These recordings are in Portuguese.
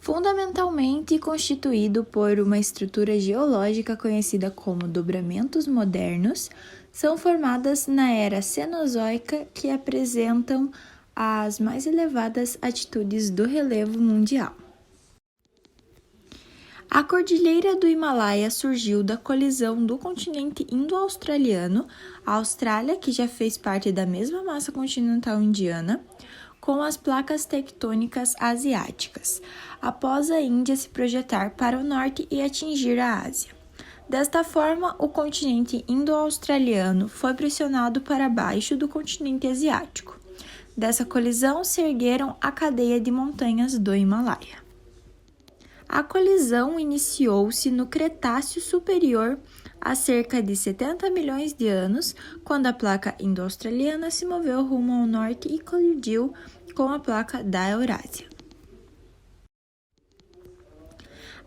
Fundamentalmente constituído por uma estrutura geológica conhecida como dobramentos modernos, são formadas na era Cenozoica que apresentam as mais elevadas altitudes do relevo mundial. A Cordilheira do Himalaia surgiu da colisão do continente indo-australiano, a Austrália, que já fez parte da mesma massa continental indiana, com as placas tectônicas asiáticas, após a Índia se projetar para o norte e atingir a Ásia. Desta forma, o continente indo-australiano foi pressionado para baixo do continente asiático. Dessa colisão se ergueram a cadeia de montanhas do Himalaia. A colisão iniciou-se no Cretáceo Superior há cerca de 70 milhões de anos, quando a placa indo-australiana se moveu rumo ao norte e colidiu com a placa da Eurásia.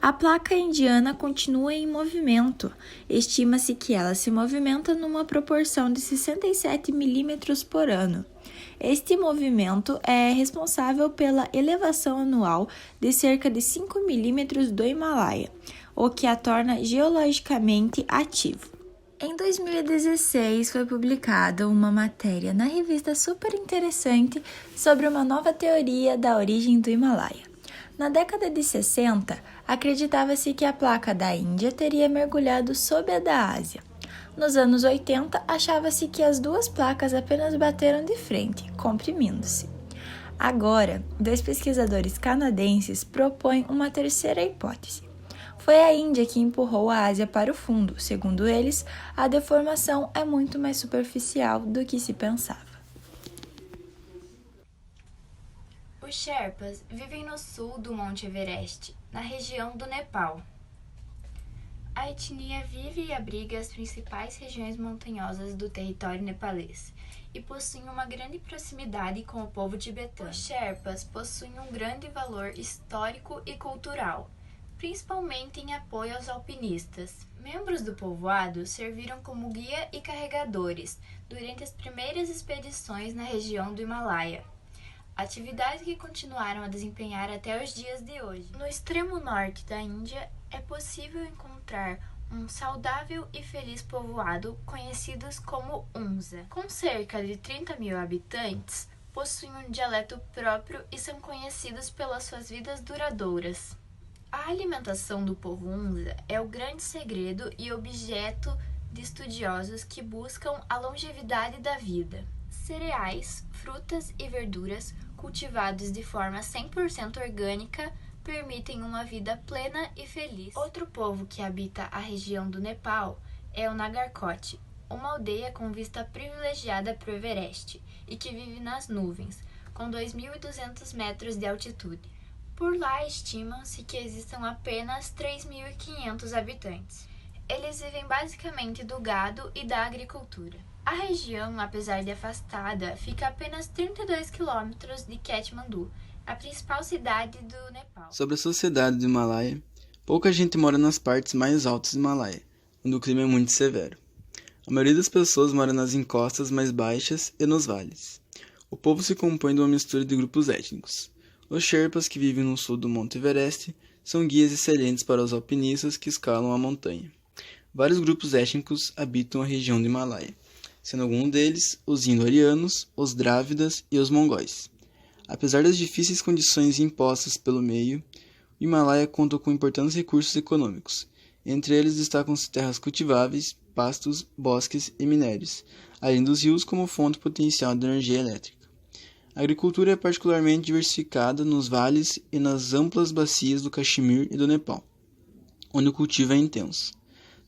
A placa indiana continua em movimento. Estima-se que ela se movimenta numa proporção de 67 milímetros por ano. Este movimento é responsável pela elevação anual de cerca de 5 milímetros do Himalaia, o que a torna geologicamente ativo. Em 2016, foi publicada uma matéria na revista Super Interessante sobre uma nova teoria da origem do Himalaia. Na década de 60, acreditava-se que a placa da Índia teria mergulhado sob a da Ásia. Nos anos 80, achava-se que as duas placas apenas bateram de frente, comprimindo-se. Agora, dois pesquisadores canadenses propõem uma terceira hipótese. Foi a Índia que empurrou a Ásia para o fundo. Segundo eles, a deformação é muito mais superficial do que se pensava. Os Sherpas vivem no sul do Monte Everest, na região do Nepal. A etnia vive e abriga as principais regiões montanhosas do território nepalês e possui uma grande proximidade com o povo tibetano. Os Sherpas possuem um grande valor histórico e cultural, principalmente em apoio aos alpinistas. Membros do povoado serviram como guia e carregadores durante as primeiras expedições na região do Himalaia, atividades que continuaram a desempenhar até os dias de hoje. No extremo norte da Índia, é possível encontrar um saudável e feliz povoado conhecidos como Hunza. Com cerca de 30 mil habitantes, possuem um dialeto próprio e são conhecidos pelas suas vidas duradouras. A alimentação do povo Hunza é o grande segredo e objeto de estudiosos que buscam a longevidade da vida. Cereais, frutas e verduras cultivados de forma 100% orgânica permitem uma vida plena e feliz. Outro povo que habita a região do Nepal é o Nagarkot, uma aldeia com vista privilegiada para o Everest e que vive nas nuvens, com 2.200 metros de altitude. Por lá estimam-se que existam apenas 3.500 habitantes. Eles vivem basicamente do gado e da agricultura. A região, apesar de afastada, fica a apenas 32 quilômetros de Katmandu, a principal cidade do Nepal. Sobre a sociedade do Himalaia, pouca gente mora nas partes mais altas do Himalaia, onde o clima é muito severo. A maioria das pessoas mora nas encostas mais baixas e nos vales. O povo se compõe de uma mistura de grupos étnicos. Os Sherpas, que vivem no sul do Monte Everest, são guias excelentes para os alpinistas que escalam a montanha. Vários grupos étnicos habitam a região do Himalaia, sendo alguns deles os indo-arianos, os drávidas e os mongóis. Apesar das difíceis condições impostas pelo meio, o Himalaia conta com importantes recursos econômicos. Entre eles destacam-se terras cultiváveis, pastos, bosques e minérios, além dos rios como fonte potencial de energia elétrica. A agricultura é particularmente diversificada nos vales e nas amplas bacias do Caxemir e do Nepal, onde o cultivo é intenso.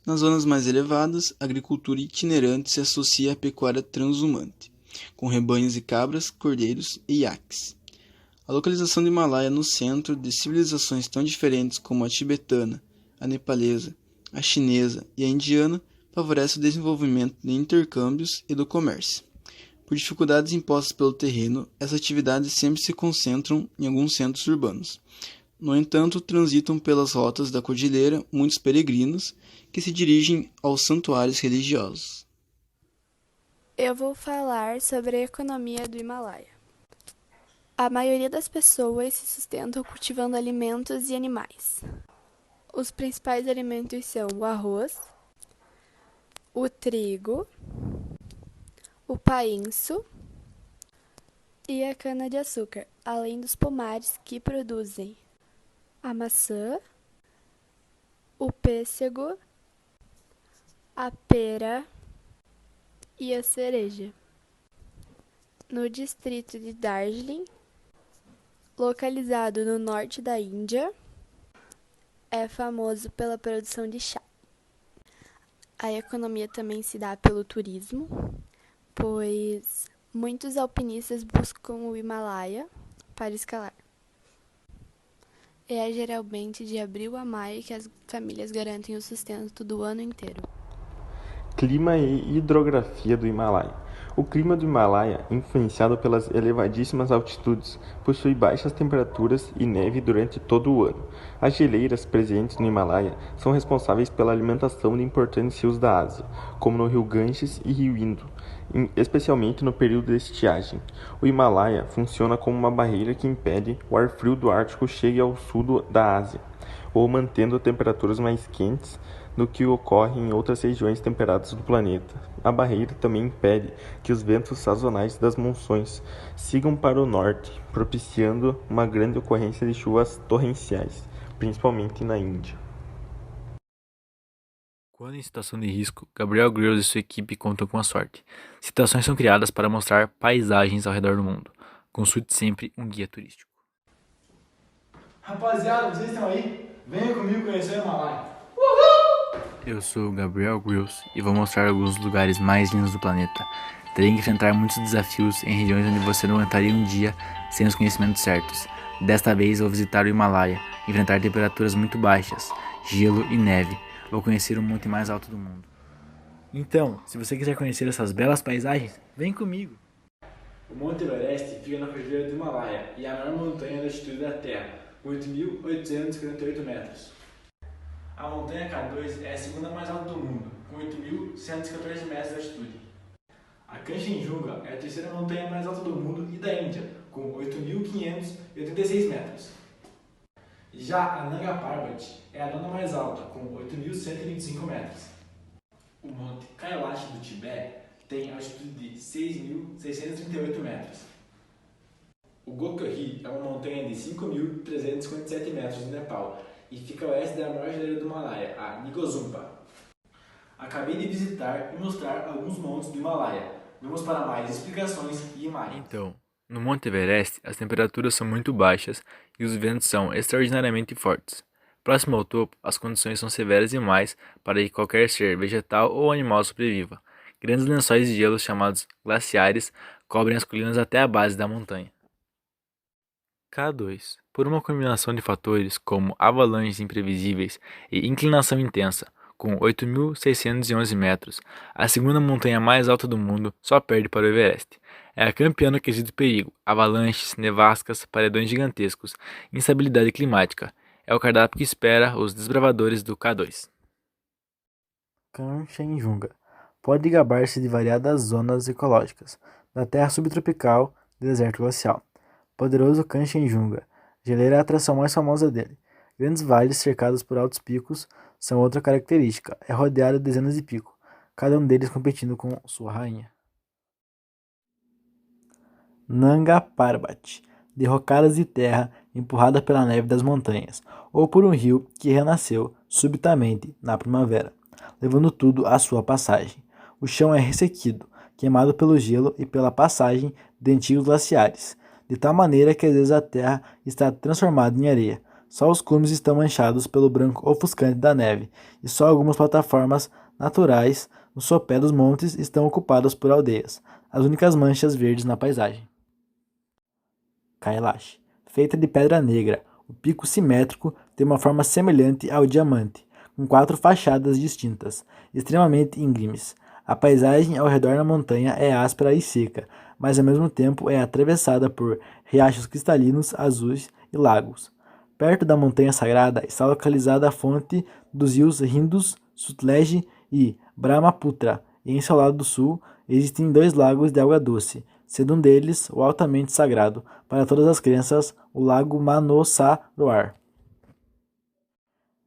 Nas zonas mais elevadas, a agricultura itinerante se associa à pecuária transhumante, com rebanhos de cabras, cordeiros e iaques. A localização do Himalaia no centro de civilizações tão diferentes como a tibetana, a nepalesa, a chinesa e a indiana favorece o desenvolvimento de intercâmbios e do comércio. Por dificuldades impostas pelo terreno, essas atividades sempre se concentram em alguns centros urbanos. No entanto, transitam pelas rotas da cordilheira muitos peregrinos que se dirigem aos santuários religiosos. Eu vou falar sobre a economia do Himalaia. A maioria das pessoas se sustentam cultivando alimentos e animais. Os principais alimentos são o arroz, o trigo, o painço e a cana-de-açúcar, além dos pomares que produzem a maçã, o pêssego, a pera e a cereja. No distrito de Darjeeling, localizado no norte da Índia, é famoso pela produção de chá. A economia também se dá pelo turismo, pois muitos alpinistas buscam o Himalaia para escalar. É geralmente de abril a maio que as famílias garantem o sustento do ano inteiro. Clima e hidrografia do Himalaia. O clima do Himalaia, influenciado pelas elevadíssimas altitudes, possui baixas temperaturas e neve durante todo o ano. As geleiras presentes no Himalaia são responsáveis pela alimentação de importantes rios da Ásia, como no rio Ganges e rio Indo, especialmente no período de estiagem. O Himalaia funciona como uma barreira que impede o ar frio do Ártico chegue ao sul da Ásia, ou mantendo temperaturas mais quentes do que ocorre em outras regiões temperadas do planeta. A barreira também impede que os ventos sazonais das monções sigam para o norte, propiciando uma grande ocorrência de chuvas torrenciais, principalmente na Índia. Quando em situação de risco, Gabriel Grills e sua equipe contam com a sorte. Situações são criadas para mostrar paisagens ao redor do mundo. Consulte sempre um guia turístico. Rapaziada, vocês estão aí? Venha comigo conhecer o Himalaia. Eu sou o Gabriel Grills e vou mostrar alguns dos lugares mais lindos do planeta. Terei que enfrentar muitos desafios em regiões onde você não aguentaria um dia sem os conhecimentos certos. Desta vez vou visitar o Himalaia, enfrentar temperaturas muito baixas, gelo e neve. Vou conhecer o monte mais alto do mundo. Então, se você quiser conhecer essas belas paisagens, vem comigo! O Monte Everest fica na cordilheira do Himalaia e é a maior montanha de altitude da Terra, com 8.848 metros. A montanha K2 é a segunda mais alta do mundo, com 8.114 metros de altitude. A Kanchenjunga é a terceira montanha mais alta do mundo e da Índia, com 8.586 metros. Já a Nanga Parbat é a nona mais alta, com 8.125 metros. O Monte Kailash do Tibete tem altitude de 6.638 metros. O Gokyo-ri é uma montanha de 5.357 metros no Nepal e fica a oeste da maior geleira do Himalaia, a Nigozumpa. Acabei de visitar e mostrar alguns montes do Himalaia. Vamos para mais explicações e imagens. Então, no Monte Everest, as temperaturas são muito baixas e os ventos são extraordinariamente fortes. Próximo ao topo, as condições são severas demais para que qualquer ser vegetal ou animal sobreviva. Grandes lençóis de gelo chamados glaciares cobrem as colinas até a base da montanha. K2. Por uma combinação de fatores como avalanches imprevisíveis e inclinação intensa, com 8.611 metros, a segunda montanha mais alta do mundo só perde para o Everest. É a campeã no quesito perigo, avalanches, nevascas, paredões gigantescos, instabilidade climática. É o cardápio que espera os desbravadores do K2. Kanchenjunga pode gabar-se de variadas zonas ecológicas, da terra subtropical ao deserto glacial. Poderoso Kanchenjunga, geleira é a atração mais famosa dele. Grandes vales cercados por altos picos são outra característica. É rodeado de dezenas de picos, cada um deles competindo com sua rainha. Nanga Parbat, derrocadas de terra empurrada pela neve das montanhas, ou por um rio que renasceu subitamente na primavera, levando tudo à sua passagem. O chão é ressequido, queimado pelo gelo e pela passagem de antigos glaciares, de tal maneira que às vezes a terra está transformada em areia. Só os cumes estão manchados pelo branco ofuscante da neve, e só algumas plataformas naturais no sopé dos montes estão ocupadas por aldeias, as únicas manchas verdes na paisagem. Kailash, feita de pedra negra, o pico simétrico tem uma forma semelhante ao diamante, com 4 fachadas distintas, extremamente íngremes. A paisagem ao redor da montanha é áspera e seca, mas ao mesmo tempo é atravessada por riachos cristalinos azuis e lagos. Perto da montanha sagrada está localizada a fonte dos rios Indus, Sutlej e Brahmaputra, e em seu lado sul existem 2 lagos de água doce, sendo um deles o altamente sagrado para todas as crenças, o Lago Manassaroar.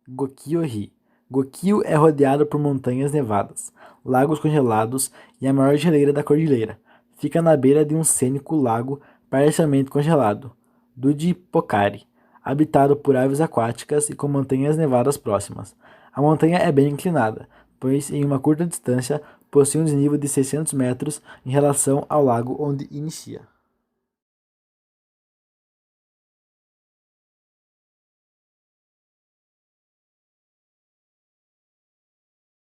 Gokyo-ri. Gokyo é rodeado por montanhas nevadas, lagos congelados e a maior geleira da cordilheira. Fica na beira de um cênico lago parcialmente congelado, Dudipocari, habitado por aves aquáticas e com montanhas nevadas próximas. A montanha é bem inclinada, pois em uma curta distância possui um desnível de 600 metros em relação ao lago onde inicia.